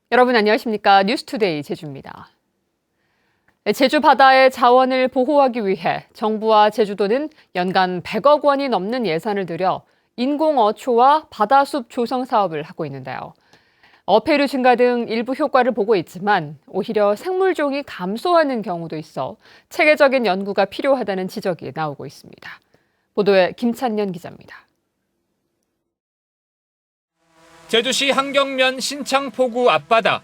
여러분 안녕하십니까? 뉴스투데이 제주입니다. 제주 바다의 자원을 보호하기 위해 정부와 제주도는 연간 100억 원이 넘는 예산을 들여 인공어초와 바다숲 조성 사업을 하고 있는데요. 어패류 증가 등 일부 효과를 보고 있지만 오히려 생물종이 감소하는 경우도 있어 체계적인 연구가 필요하다는 지적이 나오고 있습니다. 보도에 김찬년 기자입니다. 제주시 한경면 신창포구 앞바다.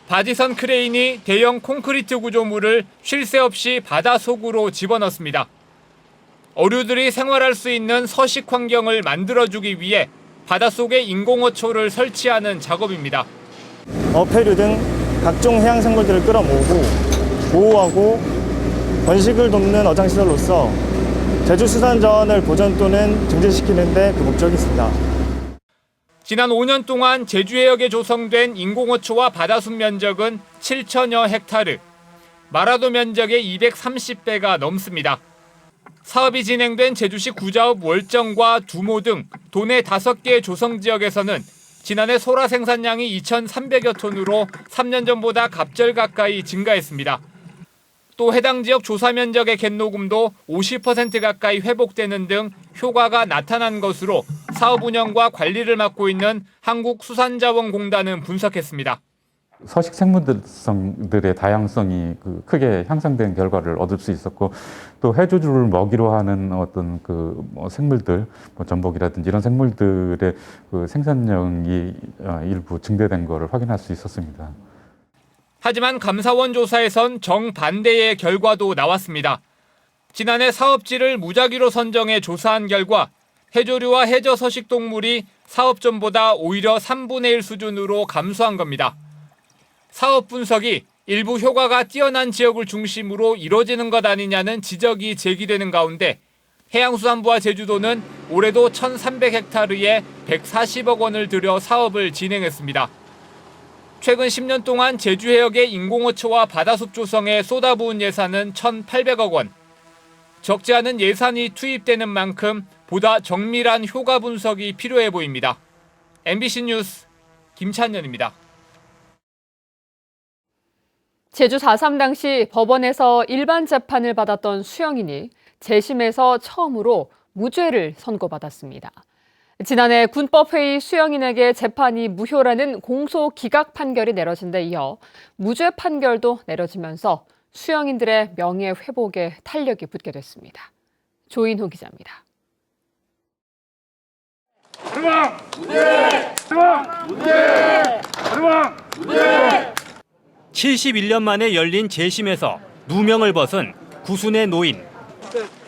바지선 크레인이 대형 콘크리트 구조물을 쉴 새 없이 바다 속으로 집어넣습니다. 어류들이 생활할 수 있는 서식 환경을 만들어주기 위해 바닷속에 인공어초를 설치하는 작업입니다. 어패류 등 각종 해양 생물들을 끌어모으고 보호하고 번식을 돕는 어장시설로서 제주수산자원을 보전 또는 증진시키는 데 그 목적이 있습니다. 지난 5년 동안 제주해역에 조성된 인공어초와 바다숲 면적은 7천여 헥타르, 마라도 면적의 230배가 넘습니다. 사업이 진행된 제주시 구자읍 월정과 두모 등 도내 5개 조성지역에서는 지난해 소라 생산량이 2,300여 톤으로 3년 전보다 갑절 가까이 증가했습니다. 또 해당 지역 조사 면적의 갯녹음도 50% 가까이 회복되는 등 효과가 나타난 것으로 사업 운영과 관리를 맡고 있는 한국수산자원공단은 분석했습니다. 서식 생물들의 다양성이 크게 향상된 결과를 얻을 수 있었고, 또 해조류를 먹이로 하는 어떤 생물들, 전복이라든지 이런 생물들의 생산량이 일부 증대된 것을 확인할 수 있었습니다. 하지만 감사원 조사에선 정반대의 결과도 나왔습니다. 지난해 사업지를 무작위로 선정해 조사한 결과 해조류와 해저 서식 동물이 사업 전보다 오히려 3분의 1 수준으로 감소한 겁니다. 사업 분석이 일부 효과가 뛰어난 지역을 중심으로 이뤄지는 것 아니냐는 지적이 제기되는 가운데 해양수산부와 제주도는 올해도 1,300헥타르에 140억 원을 들여 사업을 진행했습니다. 최근 10년 동안 제주해역의 인공어초와 바다숲 조성에 쏟아부은 예산은 1,800억 원. 적지 않은 예산이 투입되는 만큼 보다 정밀한 효과 분석이 필요해 보입니다. MBC 뉴스 김찬년입니다. 제주 4.3 당시 법원에서 일반 재판을 받았던 수영인이 재심에서 처음으로 무죄를 선고받았습니다. 지난해 군법회의 수영인에게 재판이 무효라는 공소 기각 판결이 내려진 데 이어 무죄 판결도 내려지면서 수영인들의 명예 회복에 탄력이 붙게 됐습니다. 조인호 기자입니다. 71년 만에 열린 재심에서 누명을 벗은 구순의 노인.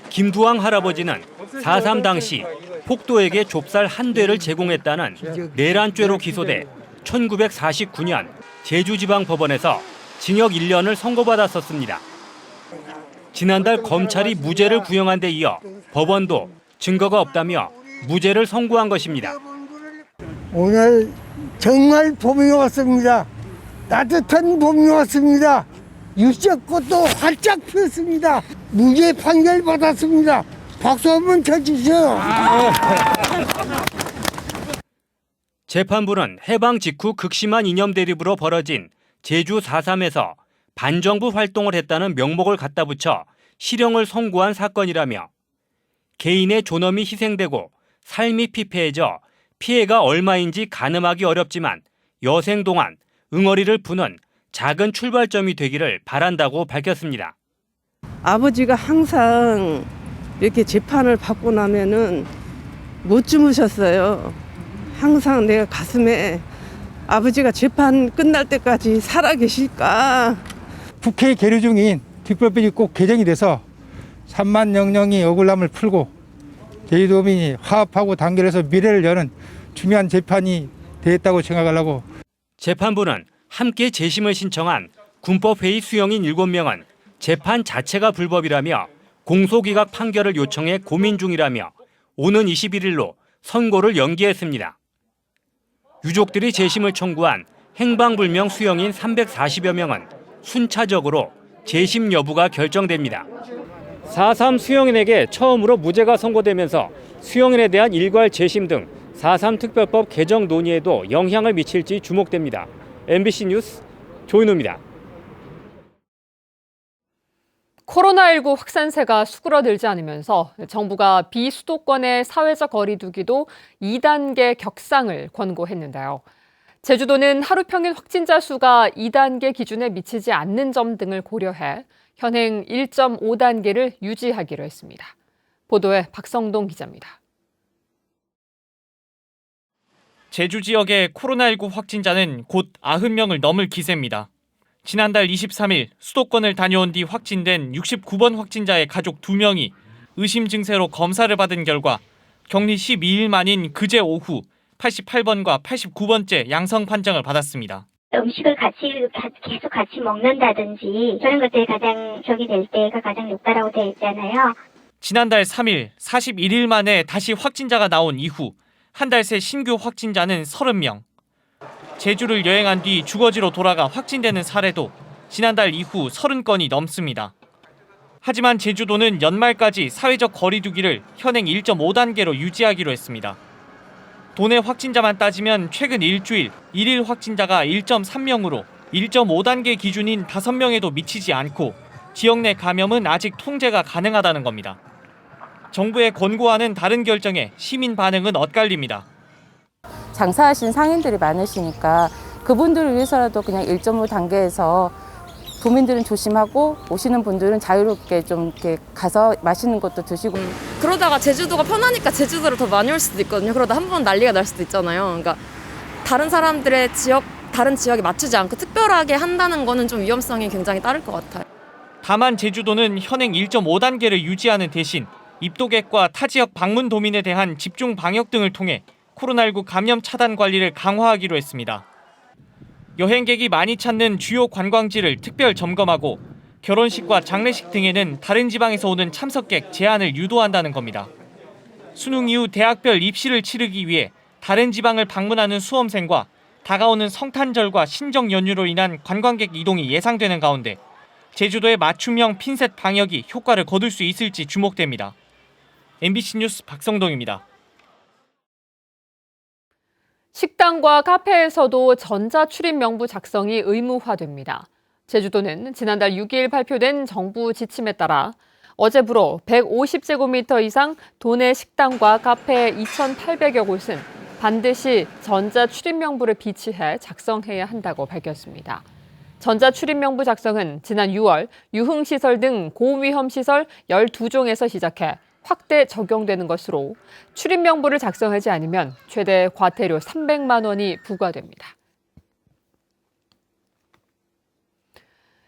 김두왕 할아버지는 4.3 당시 폭도에게 좁쌀 한 대를 제공했다는 내란죄로 기소돼 1949년 제주지방법원에서 징역 1년을 선고받았었습니다. 지난달 검찰이 무죄를 구형한 데 이어 법원도 증거가 없다며 무죄를 선고한 것입니다. 오늘 정말 봄이 왔습니다. 따뜻한 봄이 왔습니다. 유채꽃도 활짝 피었습니다. 무죄 판결 받았습니다. 박수 한번 쳐주세요. 재판부는 해방 직후 극심한 이념 대립으로 벌어진 제주 4.3에서 반정부 활동을 했다는 명목을 갖다 붙여 실형을 선고한 사건이라며 개인의 존엄이 희생되고 삶이 피폐해져 피해가 얼마인지 가늠하기 어렵지만 여생 동안 응어리를 푸는 작은 출발점이 되기를 바란다고 밝혔습니다. 아버지가 항상 이렇게 재판을 받고 나면은 못 주무셨어요. 항상 내가 가슴에 아버지가 재판 끝날 때까지 살아계실까. 국회 계류 중인 특별법이 꼭 개정이 돼서 3만 영령이 억울함을 풀고 제주도민이 화합하고 단결해서 미래를 여는 중요한 재판이 되었다고 생각하려고. 재판부는 함께 재심을 신청한 군법회의 수용인 7명은 재판 자체가 불법이라며 공소기각 판결을 요청해 고민 중이라며 오는 21일로 선고를 연기했습니다. 유족들이 재심을 청구한 행방불명 수용인 340여 명은 순차적으로 재심 여부가 결정됩니다. 4.3 수용인에게 처음으로 무죄가 선고되면서 수용인에 대한 일괄 재심 등 4.3 특별법 개정 논의에도 영향을 미칠지 주목됩니다. MBC 뉴스 조인호입니다. 코로나19 확산세가 수그러들지 않으면서 정부가 비수도권의 사회적 거리 두기도 2단계 격상을 권고했는데요. 제주도는 하루 평균 확진자 수가 2단계 기준에 미치지 않는 점 등을 고려해 현행 1.5단계를 유지하기로 했습니다. 보도에 박성동 기자입니다. 제주 지역의 코로나19 확진자는 곧 90명을 넘을 기세입니다. 지난달 23일 수도권을 다녀온 뒤 확진된 69번 확진자의 가족 2명이 의심 증세로 검사를 받은 결과 격리 12일 만인 그제 오후 88번과 89번째 양성 판정을 받았습니다. 음식을 계속 같이 먹는다든지 그런 것들이 가장 적이 될 때가 가장 높다라고 되어 있잖아요. 지난달 3일 41일 만에 다시 확진자가 나온 이후 한 달 새 신규 확진자는 30명. 제주를 여행한 뒤 주거지로 돌아가 확진되는 사례도 지난달 이후 30건이 넘습니다. 하지만 제주도는 연말까지 사회적 거리 두기를 현행 1.5단계로 유지하기로 했습니다. 도내 확진자만 따지면 최근 일주일 1일 확진자가 1.3명으로 1.5단계 기준인 5명에도 미치지 않고 지역 내 감염은 아직 통제가 가능하다는 겁니다. 정부의 권고와는 다른 결정에 시민 반응은 엇갈립니다. 장사하신 상인들이 많으시니까 그분들을 위해서라도 그냥 1.5단계에서 도민들은 조심하고 오시는 분들은 자유롭게 좀 이렇게 가서 맛있는 것도 드시고. 그러다가 제주도가 편하니까 제주도로 더 많이 올 수도 있거든요. 그러다 한 번 난리가 날 수도 있잖아요. 그러니까 다른 사람들의 다른 지역에 맞추지 않고 특별하게 한다는 거는 좀 위험성이 굉장히 따를 것 같아요. 다만 제주도는 현행 1.5단계를 유지하는 대신 입도객과 타 지역 방문 도민에 대한 집중 방역 등을 통해 코로나19 감염 차단 관리를 강화하기로 했습니다. 여행객이 많이 찾는 주요 관광지를 특별 점검하고 결혼식과 장례식 등에는 다른 지방에서 오는 참석객 제한을 유도한다는 겁니다. 수능 이후 대학별 입시를 치르기 위해 다른 지방을 방문하는 수험생과 다가오는 성탄절과 신정 연휴로 인한 관광객 이동이 예상되는 가운데 제주도의 맞춤형 핀셋 방역이 효과를 거둘 수 있을지 주목됩니다. MBC 뉴스 박성동입니다. 식당과 카페에서도 전자출입 명부 작성이 의무화됩니다. 제주도는 지난달 6일 발표된 정부 지침에 따라 어제부로 150제곱미터 이상 도내 식당과 카페 2,800여 곳은 반드시 전자출입 명부를 비치해 작성해야 한다고 밝혔습니다. 전자출입 명부 작성은 지난 6월 유흥시설 등 고위험시설 12종에서 시작해 확대 적용되는 것으로 출입 명부를 작성하지 않으면 최대 과태료 300만 원이 부과됩니다.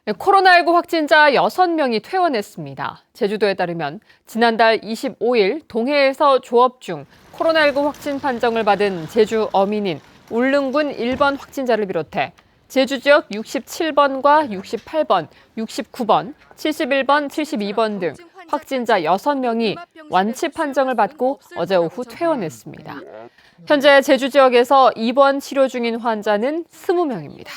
코로나19 확진자 6명이 퇴원했습니다. 제주도에 따르면 지난달 25일 동해에서 조업 중 코로나19 확진 판정을 받은 제주 어민인 울릉군 1번 확진자를 비롯해 제주 지역 67번과 68번, 69번, 71번, 72번 등 확진자 6명이 완치 판정을 받고 어제 오후 퇴원했습니다. 현재 제주 지역에서 입원 치료 중인 환자는 20명입니다.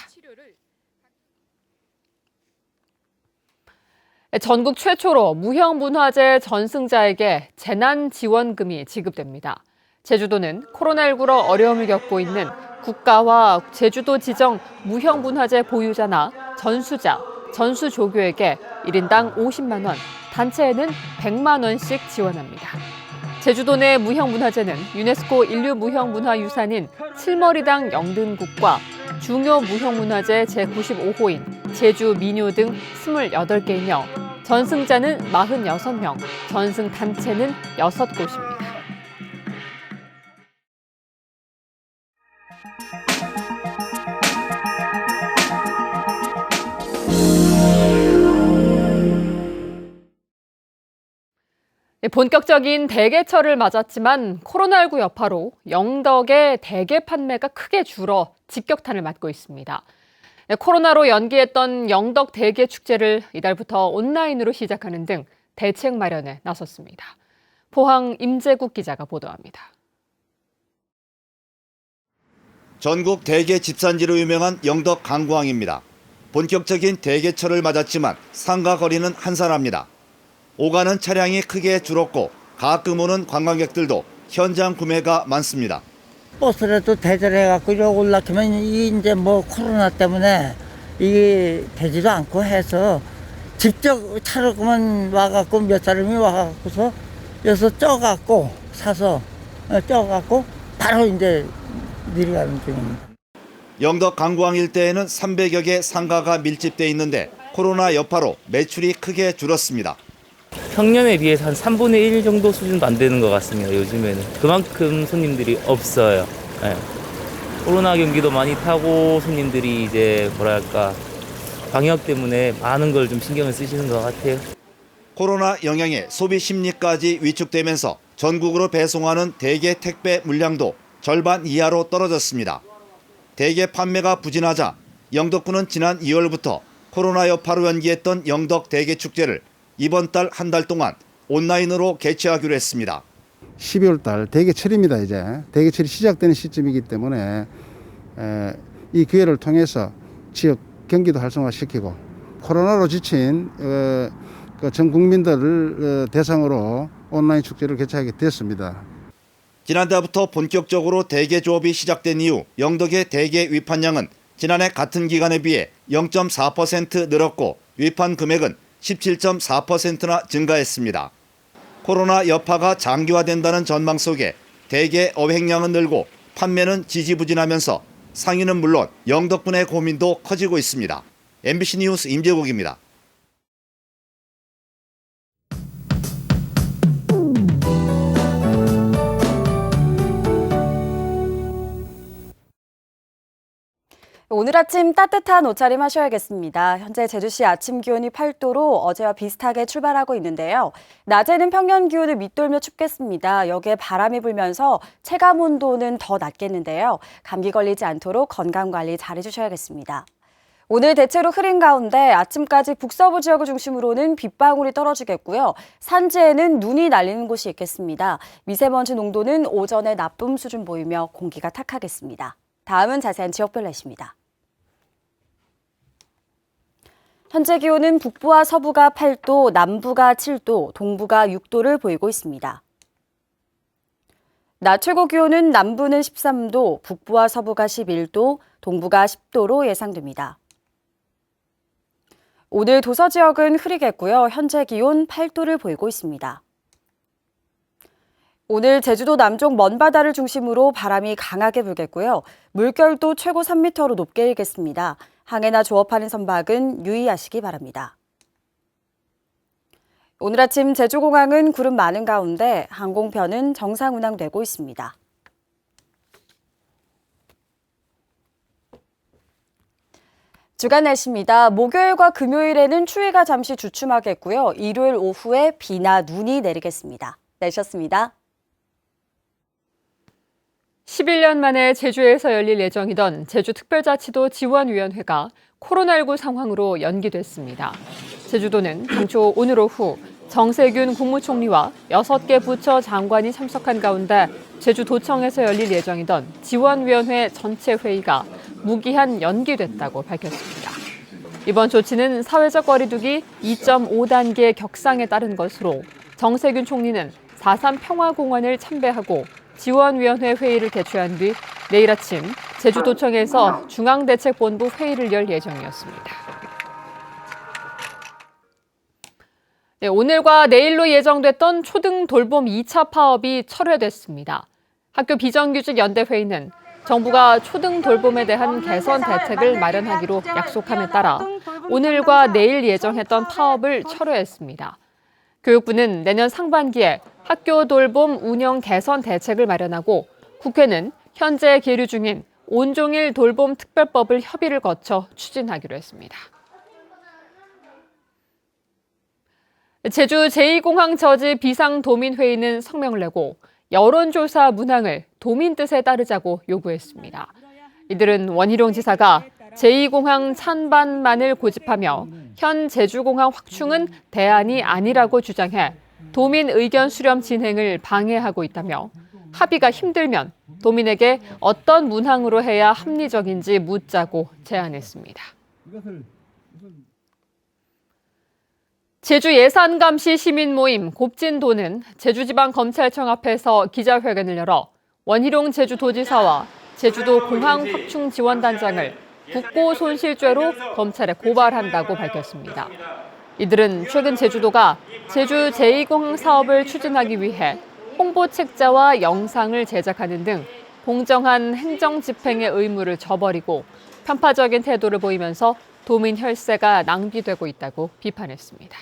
전국 최초로 무형문화재 전승자에게 재난지원금이 지급됩니다. 제주도는 코로나19로 어려움을 겪고 있는 국가와 제주도 지정 무형문화재 보유자나 전수자, 전수조교에게 1인당 50만 원, 단체에는 100만 원씩 지원합니다. 제주도 내 무형문화재는 유네스코 인류무형문화유산인 칠머리당 영등국과 중요 무형문화재 제95호인 제주 민요 등 28개이며 전승자는 46명, 전승 단체는 6곳입니다. 본격적인 대게철을 맞았지만 코로나19 여파로 영덕의 대게 판매가 크게 줄어 직격탄을 맞고 있습니다. 코로나로 연기했던 영덕 대게 축제를 이달부터 온라인으로 시작하는 등 대책 마련에 나섰습니다. 포항 임재국 기자가 보도합니다. 전국 대게 집산지로 유명한 영덕 강구항입니다. 본격적인 대게철을 맞았지만 상가 거리는 한산합니다. 오가는 차량이 크게 줄었고 가끔 오는 관광객들도 현장 구매가 많습니다. 버스라도 대절해갖고 이렇게 올라가면 이 이제 뭐 코로나 때문에 이게 되지도 않고 해서 직접 차로만 와갖고 몇 사람이 와갖고서 여기서 쪄갖고 사서 쪄갖고 바로 이제 내려가는 중입니다. 영덕 강구항 일대에는 300여 개 상가가 밀집돼 있는데 코로나 여파로 매출이 크게 줄었습니다. 평년에 비해서 한 3분의 1 정도 수준도 안 되는 것 같습니다. 요즘에는 그만큼 손님들이 없어요. 네. 코로나 경기도 많이 타고 손님들이 이제 뭐랄까 방역 때문에 많은 걸 좀 신경을 쓰시는 것 같아요. 코로나 영향에 소비 심리까지 위축되면서 전국으로 배송하는 대게 택배 물량도 절반 이하로 떨어졌습니다. 대게 판매가 부진하자 영덕군은 지난 2월부터 코로나 여파로 연기했던 영덕 대게 축제를 이번 달 한 달 동안 온라인으로 개최하기로 했습니다. 12월 달 대게철입니다. 이제 대게철이 시작되는 시점이기 때문에 이 기회를 통해서 지역 경기도 활성화시키고 코로나로 지친 전 국민들을 대상으로 온라인 축제를 개최하게 됐습니다. 지난달부터 본격적으로 대게 조업이 시작된 이후 영덕의 대게 위판량은 지난해 같은 기간에 비해 0.4% 늘었고 위판 금액은 17.4%나 증가했습니다. 코로나 여파가 장기화된다는 전망 속에 대게 어획량은 늘고 판매는 지지부진하면서 상인은 물론 영덕군의 고민도 커지고 있습니다. MBC 뉴스 임재국입니다. 오늘 아침 따뜻한 옷차림 하셔야겠습니다. 현재 제주시 아침 기온이 8도로 어제와 비슷하게 출발하고 있는데요. 낮에는 평년 기온을 밑돌며 춥겠습니다. 여기에 바람이 불면서 체감 온도는 더 낮겠는데요. 감기 걸리지 않도록 건강관리 잘 해주셔야겠습니다. 오늘 대체로 흐린 가운데 아침까지 북서부 지역을 중심으로는 빗방울이 떨어지겠고요. 산지에는 눈이 날리는 곳이 있겠습니다. 미세먼지 농도는 오전에 나쁨 수준 보이며 공기가 탁하겠습니다. 다음은 자세한 지역별 날씨입니다. 현재 기온은 북부와 서부가 8도, 남부가 7도, 동부가 6도를 보이고 있습니다. 낮 최고 기온은 남부는 13도, 북부와 서부가 11도, 동부가 10도로 예상됩니다. 오늘 도서 지역은 흐리겠고요. 현재 기온 8도를 보이고 있습니다. 오늘 제주도 남쪽 먼바다를 중심으로 바람이 강하게 불겠고요. 물결도 최고 3m로 높게 일겠습니다. 항해나 조업하는 선박은 유의하시기 바랍니다. 오늘 아침 제주공항은 구름 많은 가운데 항공편은 정상 운항되고 있습니다. 주간 날씨입니다. 목요일과 금요일에는 추위가 잠시 주춤하겠고요. 일요일 오후에 비나 눈이 내리겠습니다. 날씨였습니다. 11년 만에 제주에서 열릴 예정이던 제주특별자치도 지원위원회가 코로나19 상황으로 연기됐습니다. 제주도는 당초 오늘 오후 정세균 국무총리와 6개 부처 장관이 참석한 가운데 제주도청에서 열릴 예정이던 지원위원회 전체 회의가 무기한 연기됐다고 밝혔습니다. 이번 조치는 사회적 거리두기 2.5단계 격상에 따른 것으로 정세균 총리는 4.3 평화공원을 참배하고 지원위원회 회의를 개최한 뒤 내일 아침 제주도청에서 중앙대책본부 회의를 열 예정이었습니다. 네, 오늘과 내일로 예정됐던 초등 돌봄 2차 파업이 철회됐습니다. 학교 비정규직 연대회의는 정부가 초등 돌봄에 대한 개선 대책을 마련하기로 약속함에 따라 오늘과 내일 예정했던 파업을 철회했습니다. 교육부는 내년 상반기에 학교 돌봄 운영 개선 대책을 마련하고 국회는 현재 계류 중인 온종일 돌봄 특별법을 협의를 거쳐 추진하기로 했습니다. 제주 제2공항 저지 비상도민회의는 성명을 내고 여론조사 문항을 도민 뜻에 따르자고 요구했습니다. 이들은 원희룡 지사가 제2공항 찬반만을 고집하며 현 제주공항 확충은 대안이 아니라고 주장해 도민 의견 수렴 진행을 방해하고 있다며 합의가 힘들면 도민에게 어떤 문항으로 해야 합리적인지 묻자고 제안했습니다. 제주 예산감시 시민 모임 곱진도는 제주지방검찰청 앞에서 기자회견을 열어 원희룡 제주도지사와 제주도 공항 확충 지원단장을 국고 손실죄로 검찰에 고발한다고 밝혔습니다. 이들은 최근 제주도가 제주 제2공항 사업을 추진하기 위해 홍보 책자와 영상을 제작하는 등 공정한 행정 집행의 의무를 저버리고 편파적인 태도를 보이면서 도민 혈세가 낭비되고 있다고 비판했습니다.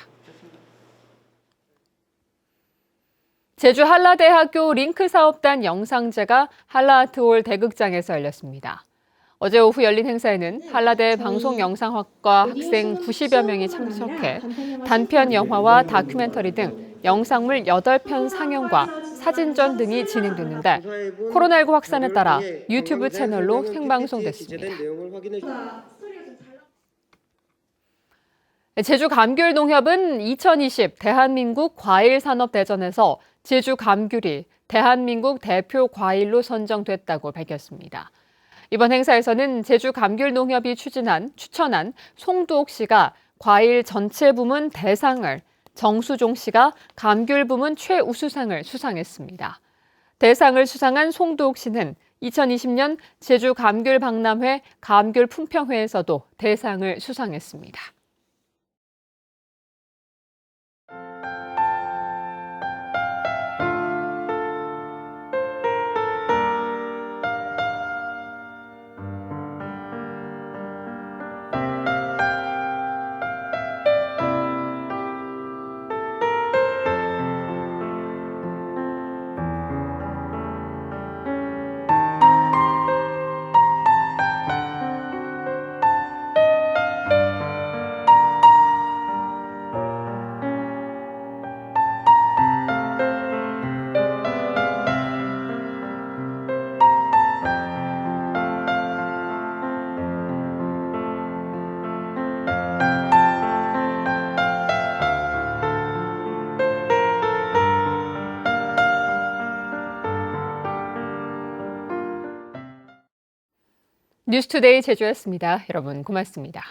제주 한라대학교 링크사업단 영상제가 한라아트홀 대극장에서 열렸습니다. 어제 오후 열린 행사에는 한라대 방송영상학과 학생 90여 명이 참석해 단편 영화와 다큐멘터리 등 영상물 8편 상영과 사진전 등이 진행됐는데 코로나19 확산에 따라 유튜브 채널로 생방송됐습니다. 제주 감귤농협은 2020 대한민국 과일산업대전에서 제주 감귤이 대한민국 대표 과일로 선정됐다고 밝혔습니다. 이번 행사에서는 제주 감귤농협이 추천한 송두옥 씨가 과일 전체 부문 대상을, 정수종 씨가 감귤 부문 최우수상을 수상했습니다. 대상을 수상한 송두옥 씨는 2020년 제주 감귤 박람회 감귤 품평회에서도 대상을 수상했습니다. 뉴스투데이 제주였습니다. 여러분 고맙습니다.